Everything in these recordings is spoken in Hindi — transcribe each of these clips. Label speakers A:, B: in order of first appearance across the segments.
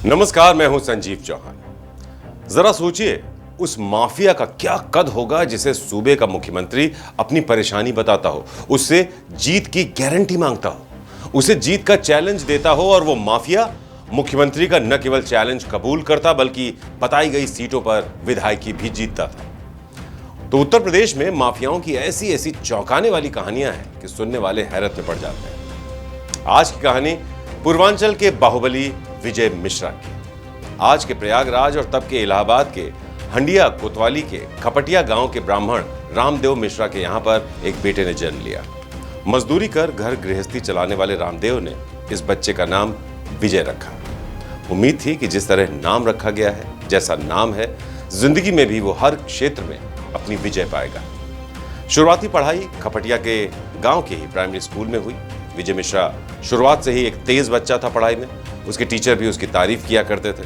A: नमस्कार, मैं हूं संजीव चौहान। जरा सोचिए, उस माफिया का क्या कद होगा जिसे सूबे का मुख्यमंत्री अपनी परेशानी बताता हो, उससे जीत की गारंटी मांगता हो, उसे जीत का चैलेंज देता हो और वो माफिया मुख्यमंत्री का न केवल चैलेंज कबूल करता बल्कि बताई गई सीटों पर विधायकी भी जीतता था। तो उत्तर प्रदेश में माफियाओं की ऐसी ऐसी चौंकाने वाली कहानियां हैं कि सुनने वाले हैरत में पड़ जाते हैं। आज की कहानी पूर्वांचल के बाहुबली विजय मिश्रा की। आज के प्रयागराज और तब के इलाहाबाद के हंडिया कोतवाली के खपटिया गांव के ब्राह्मण रामदेव मिश्रा के यहां पर एक बेटे ने जन्म लिया। मजदूरी कर घर गृहस्थी चलाने वाले रामदेव ने इस बच्चे का नाम विजय रखा। उम्मीद थी कि जिस तरह नाम रखा गया है, जैसा नाम है, जिंदगी में भी वो हर क्षेत्र में अपनी विजय पाएगा। शुरुआती पढ़ाई खपटिया के गांव के ही प्राइमरी स्कूल में हुई। विजय मिश्रा शुरुआत से ही एक तेज बच्चा था पढ़ाई में। उसके टीचर भी उसकी तारीफ किया करते थे।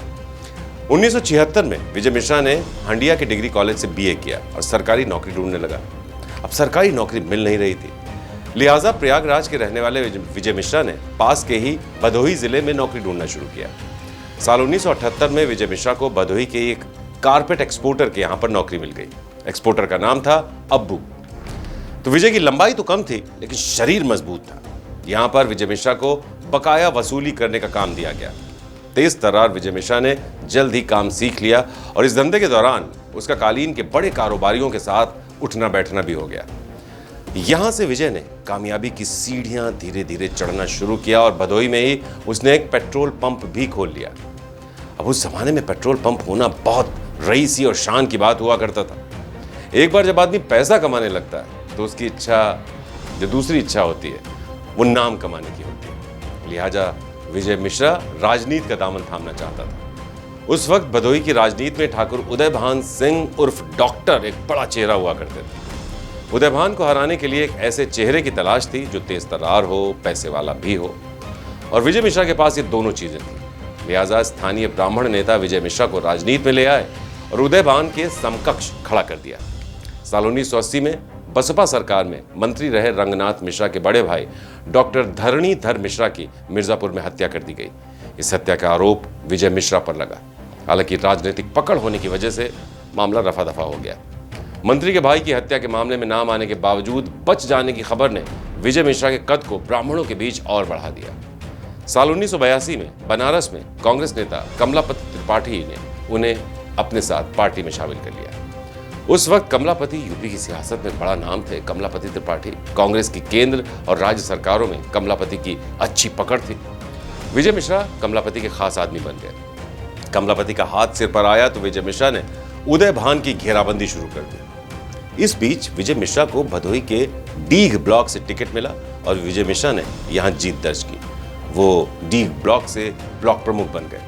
A: 1976 में विजय मिश्रा ने हंडिया के डिग्री कॉलेज से बीए किया और सरकारी नौकरी ढूंढने लगा। अब सरकारी नौकरी मिल नहीं रही थी, लिहाजा प्रयागराज के रहने वाले विजय मिश्रा ने पास के ही भदोही जिले में नौकरी ढूंढना शुरू किया। साल 1978 में विजय मिश्रा को भदोही के एक कारपेट एक्सपोर्टर के यहां पर नौकरी मिल गई। एक्सपोर्टर का नाम था अब्बू। तो विजय की लंबाई तो कम थी लेकिन शरीर मजबूत था। यहां पर विजय मिश्रा को बकाया वसूली करने का काम दिया गया। तेज तर्रार विजय मिश्रा ने जल्द ही काम सीख लिया और इस धंधे के दौरान उसका कालीन के बड़े कारोबारियों के साथ उठना बैठना भी हो गया। यहां से विजय ने कामयाबी की सीढ़ियां धीरे धीरे चढ़ना शुरू किया और भदोही में ही उसने एक पेट्रोल पंप भी खोल लिया। अब उस जमाने में पेट्रोल पंप होना बहुत रईसी और शान की बात हुआ करता था। एक बार जब आदमी पैसा कमाने लगता है तो उसकी इच्छा, जो दूसरी इच्छा होती है, वो नाम कमाने की होती है। लिहाजा विजय मिश्रा राजनीति का दामन थामना चाहता था। उस वक्त भदोही की राजनीति में ठाकुर उदयभान सिंह उर्फ डॉक्टर एक बड़ा चेहरा हुआ करते थे। उदयभान को हराने के लिए एक ऐसे चेहरे की तलाश थी जो तेज तर्रार हो, पैसे वाला भी हो, और विजय मिश्रा के पास ये दोनों चीजें थी। लिहाजा स्थानीय ब्राह्मण नेता विजय मिश्रा को राजनीति में ले आए और उदयभान के समकक्ष खड़ा कर दिया। साल 1980 में बसपा सरकार में मंत्री रहे रंगनाथ मिश्रा के बड़े भाई डॉक्टर धरणीधर मिश्रा की मिर्जापुर में हत्या कर दी गई। इस हत्या का आरोप विजय मिश्रा पर लगा। हालांकि राजनीतिक पकड़ होने की वजह से मामला रफा दफा हो गया। मंत्री के भाई की हत्या के मामले में नाम आने के बावजूद बच जाने की खबर ने विजय मिश्रा के कद को ब्राह्मणों के बीच और बढ़ा दिया। साल 1982 में बनारस में कांग्रेस नेता कमलापति त्रिपाठी ने उन्हें अपने साथ पार्टी में शामिल कर लिया। उस वक्त कमलापति यूपी की सियासत में बड़ा नाम थे। कमलापति त्रिपाठी कांग्रेस की केंद्र और राज्य सरकारों में कमलापति की अच्छी पकड़ थी। विजय मिश्रा कमलापति के खास आदमी बन गए। कमलापति का हाथ सिर पर आया तो विजय मिश्रा ने उदयभान की घेराबंदी शुरू कर दी। इस बीच विजय मिश्रा को भदोही के डीग ब्लॉक से टिकट मिला और विजय मिश्रा ने यहां जीत दर्ज की। वो डीग ब्लॉक से ब्लॉक प्रमुख बन गए।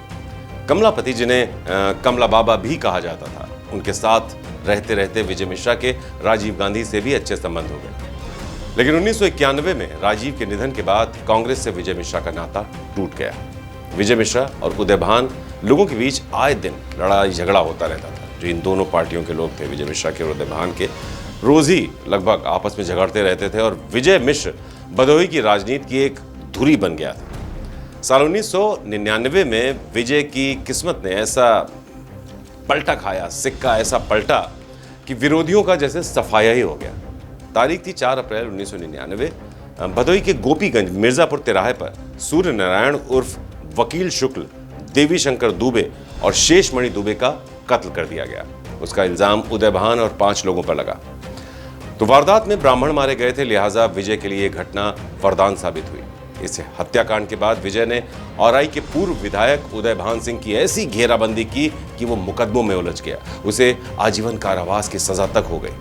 A: कमलापति, जिन्हें कमला बाबा भी कहा जाता था, उनके साथ रहते रहते विजय मिश्रा के राजीव गांधी से भी अच्छे संबंध हो गए। लेकिन 1991 में राजीव के निधन के बाद कांग्रेस से विजय मिश्रा का नाता टूट गया। विजय मिश्रा और उदयभान लोगों के बीच आए दिन लड़ाई झगड़ा होता रहता था। जो इन दोनों पार्टियों के लोग थे, विजय मिश्रा के और उदयभान के, रोज ही लगभग आपस में झगड़ते रहते थे और विजय मिश्र भदोही की राजनीति की एक धुरी बन गया था। साल 1999 में विजय की किस्मत ने ऐसा पलटा खाया, सिक्का ऐसा पलटा कि विरोधियों का जैसे सफाया ही हो गया। तारीख थी 4 अप्रैल 1999। भदोही के गोपीगंज मिर्जापुर तिराहे पर सूर्य नारायण उर्फ वकील शुक्ल, देवी शंकर दुबे और शेषमणि दुबे का कत्ल कर दिया गया। उसका इल्जाम उदयभान और 5 लोगों पर लगा। तो वारदात में ब्राह्मण मारे गए थे, लिहाजा विजय के लिए यह घटना वरदान साबित हुई। इस हत्याकांड के बाद विजय ने औराई के पूर्व विधायक उदयभान सिंह की ऐसी घेराबंदी की कि वो मुकदमों में उलझ गया। उसे आजीवन कारावास की सजा तक हो गई।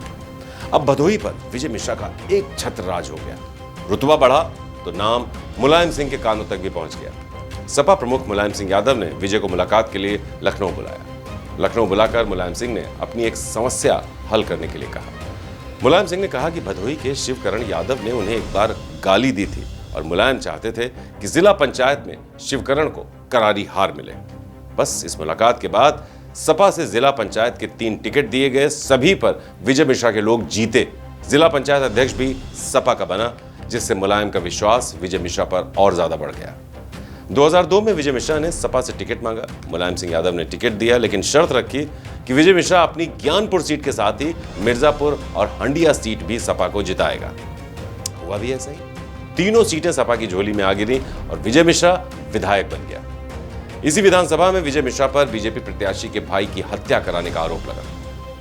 A: अब भदोही पर विजय मिश्रा का एक छत्र राज हो गया। रुतबा बढ़ा तो नाम मुलायम सिंह के कानों तक भी पहुंच गया। सपा प्रमुख मुलायम सिंह यादव ने विजय को मुलाकात के लिए लखनऊ बुलाया। लखनऊ बुलाकर मुलायम सिंह ने अपनी एक समस्या हल करने के लिए कहा। मुलायम सिंह ने कहा कि भदोही के शिवकरण यादव ने उन्हें एक बार गाली दी थी और मुलायम चाहते थे कि जिला पंचायत में शिवकरण को करारी हार मिले। बस इस मुलाकात के बाद सपा से जिला पंचायत के 3 टिकट दिए गए। सभी पर विजय मिश्रा के लोग जीते। जिला पंचायत अध्यक्ष भी सपा का बना, जिससे मुलायम का विश्वास विजय मिश्रा पर और ज्यादा बढ़ गया। 2002 में विजय मिश्रा ने सपा से टिकट मांगा। मुलायम सिंह यादव ने टिकट दिया, लेकिन शर्त रखी कि विजय मिश्रा अपनी ज्ञानपुर सीट के साथ ही मिर्जापुर और हंडिया सीट भी सपा को जिताएगा। हुआ भी ऐसा ही। तीनों सीटें सपा की झोली में आ गिरी और विजय मिश्रा विधायक बन गया। इसी विधानसभा में विजय मिश्रा पर बीजेपी प्रत्याशी के भाई की हत्या कराने का आरोप लगा।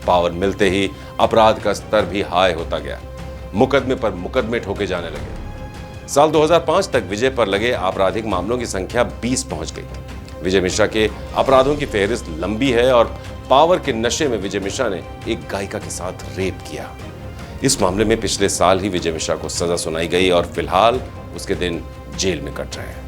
A: पावर मिलते ही अपराध का स्तर भी हाई होता गया। मुकदमे पर मुकदमे ठोके जाने लगे। साल 2005 तक विजय पर लगे आपराधिक मामलों की संख्या 20 पहुंच गई। विजय मिश्रा के अपराधों की फेहरिस्त लंबी है और पावर के नशे में विजय मिश्रा ने एक गायिका के साथ रेप किया। इस मामले में पिछले साल ही विजय मिश्रा को सजा सुनाई गई और फिलहाल उसके दिन जेल में कट रहे हैं।